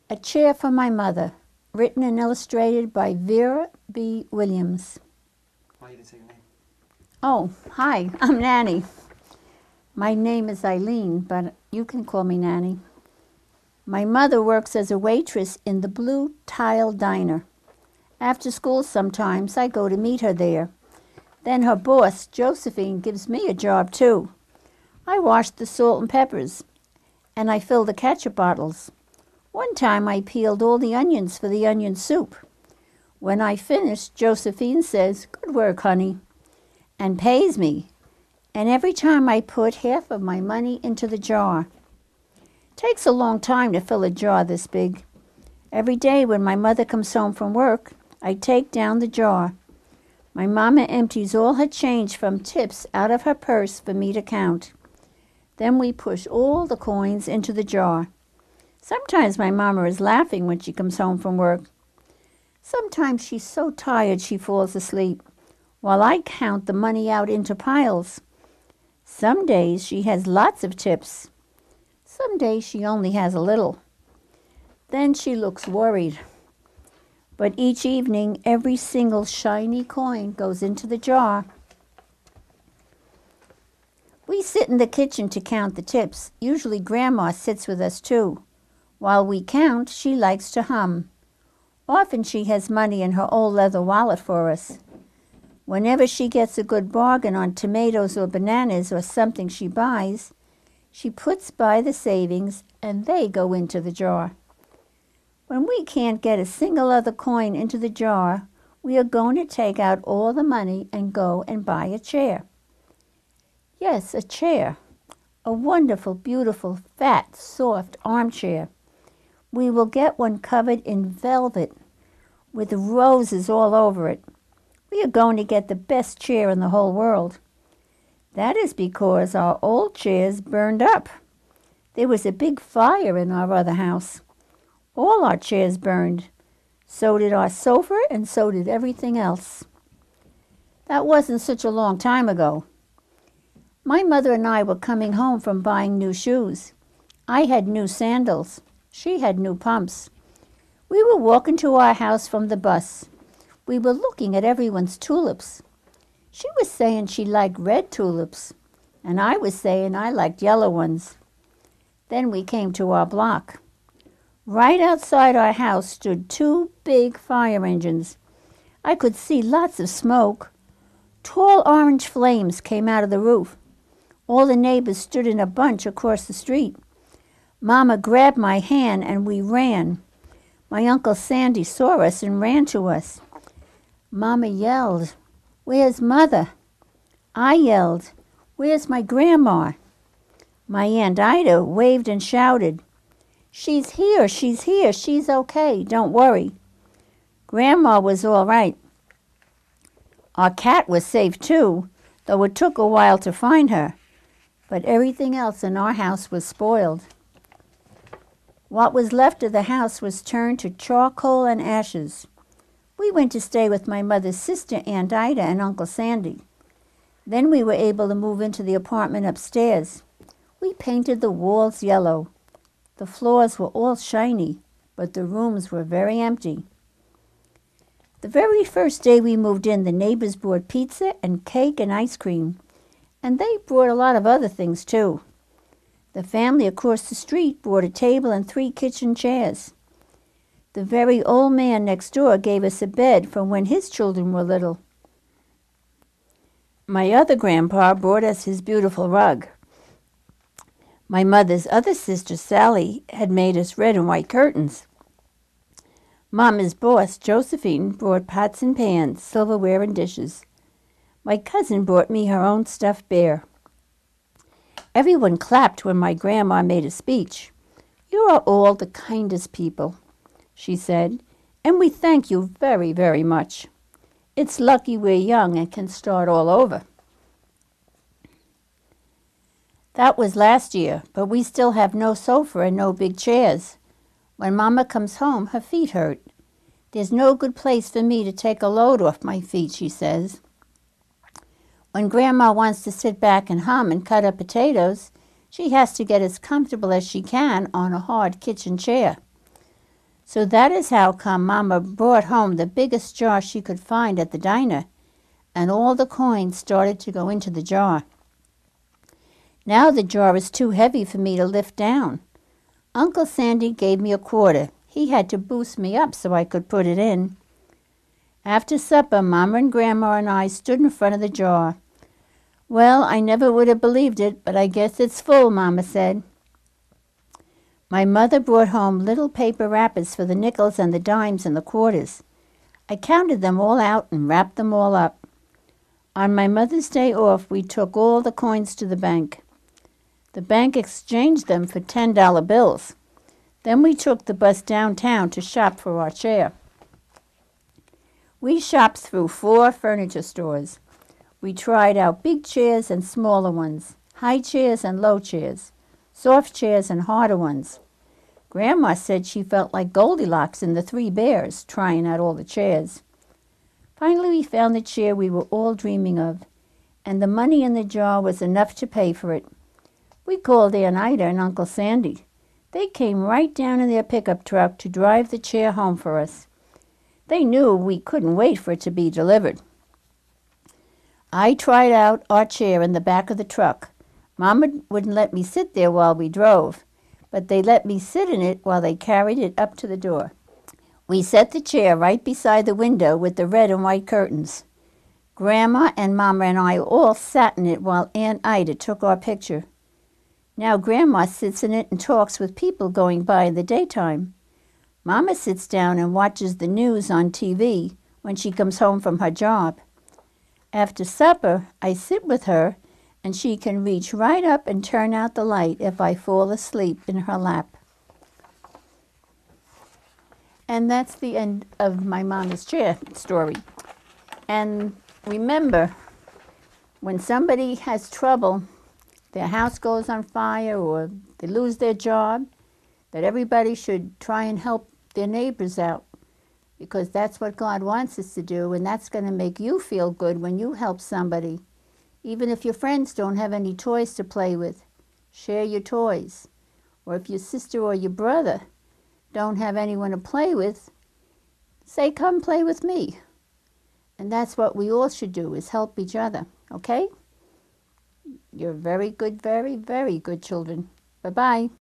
A Chair for My Mother, written and illustrated by Vera B. Williams. Why you didn't say your name? Oh, hi, I'm Nanny. My name is Eileen, but you can call me Nanny. My mother works as a waitress in the Blue Tile Diner. After school sometimes I go to meet her there. Then her boss, Josephine, gives me a job too. I wash the salt and peppers, and I fill the ketchup bottles. One time I peeled all the onions for the onion soup. When I finished, Josephine says, "Good work, honey," and pays me. And every time I put half of my money into the jar. Takes a long time to fill a jar this big. Every day when my mother comes home from work, I take down the jar. My mama empties all her change from tips out of her purse for me to count. Then we push all the coins into the jar. Sometimes my mama is laughing when she comes home from work. Sometimes she's so tired she falls asleep, while I count the money out into piles. Some days she has lots of tips. Some days she only has a little. Then she looks worried. But each evening, every single shiny coin goes into the jar. We sit in the kitchen to count the tips. Usually Grandma sits with us too. While we count, she likes to hum. Often she has money in her old leather wallet for us. Whenever she gets a good bargain on tomatoes or bananas or something she buys, she puts by the savings and they go into the jar. When we can't get a single other coin into the jar, we are going to take out all the money and go and buy a chair. Yes, a chair. A wonderful, beautiful, fat, soft armchair. We will get one covered in velvet with roses all over it. We are going to get the best chair in the whole world. That is because our old chairs burned up. There was a big fire in our other house. All our chairs burned. So did our sofa, and so did everything else. That wasn't such a long time ago. My mother and I were coming home from buying new shoes. I had new sandals. She had new pumps. We were walking to our house from the bus. We were looking at everyone's tulips. She was saying she liked red tulips, and I was saying I liked yellow ones. Then we came to our block. Right outside our house stood two big fire engines. I could see lots of smoke. Tall orange flames came out of the roof. All the neighbors stood in a bunch across the street. Mama grabbed my hand and we ran. My Uncle Sandy saw us and ran to us. Mama yelled, "Where's Mother?" I yelled, "Where's my grandma?" My Aunt Ida waved and shouted, she's here, she's okay, don't worry." Grandma was all right. Our cat was safe too, though it took a while to find her. But everything else in our house was spoiled. What was left of the house was turned to charcoal and ashes. We went to stay with my mother's sister, Aunt Ida, and Uncle Sandy. Then we were able to move into the apartment upstairs. We painted the walls yellow. The floors were all shiny, but the rooms were very empty. The very first day we moved in, the neighbors brought pizza and cake and ice cream, and they brought a lot of other things too. The family across the street brought a table and 3 kitchen chairs. The very old man next door gave us a bed from when his children were little. My other grandpa brought us his beautiful rug. My mother's other sister, Sally, had made us red and white curtains. Mama's boss, Josephine, brought pots and pans, silverware and dishes. My cousin brought me her own stuffed bear. Everyone clapped when my grandma made a speech. "You are all the kindest people," she said, "and we thank you very, very much. It's lucky we're young and can start all over." That was last year, but we still have no sofa and no big chairs. When Mama comes home, her feet hurt. "There's no good place for me to take a load off my feet," she says. When Grandma wants to sit back and hum and cut up potatoes, she has to get as comfortable as she can on a hard kitchen chair. So that is how come Mama brought home the biggest jar she could find at the diner, and all the coins started to go into the jar. Now the jar is too heavy for me to lift down. Uncle Sandy gave me a quarter. He had to boost me up so I could put it in. After supper, Mama and Grandma and I stood in front of the jar. Well, I never would have believed it, but I guess it's full, Mama said. My mother brought home little paper wrappers for the nickels and the dimes and the quarters. I counted them all out and wrapped them all up. On my Mother's Day off, we took all the coins to the bank. The bank exchanged them for $10 bills. Then we took the bus downtown to shop for our chair. We shopped through 4 furniture stores. We tried out big chairs and smaller ones, high chairs and low chairs, soft chairs and harder ones. Grandma said she felt like Goldilocks in the 3 Bears, trying out all the chairs. Finally, we found the chair we were all dreaming of, and the money in the jar was enough to pay for it. We called Aunt Ida and Uncle Sandy. They came right down in their pickup truck to drive the chair home for us. They knew we couldn't wait for it to be delivered. I tried out our chair in the back of the truck. Mama wouldn't let me sit there while we drove, but they let me sit in it while they carried it up to the door. We set the chair right beside the window with the red and white curtains. Grandma and Mama and I all sat in it while Aunt Ida took our picture. Now Grandma sits in it and talks with people going by in the daytime. Mama sits down and watches the news on TV when she comes home from her job. After supper, I sit with her, and she can reach right up and turn out the light if I fall asleep in her lap. And that's the end of my Mama's chair story. And remember, when somebody has trouble, their house goes on fire or they lose their job, that everybody should try and help their neighbors out, because that's what God wants us to do, and that's going to make you feel good when you help somebody. Even if your friends don't have any toys to play with, share your toys. Or if your sister or your brother don't have anyone to play with, say, come play with me. And that's what we all should do, is help each other, okay? You're very good, very, very good children. Bye-bye.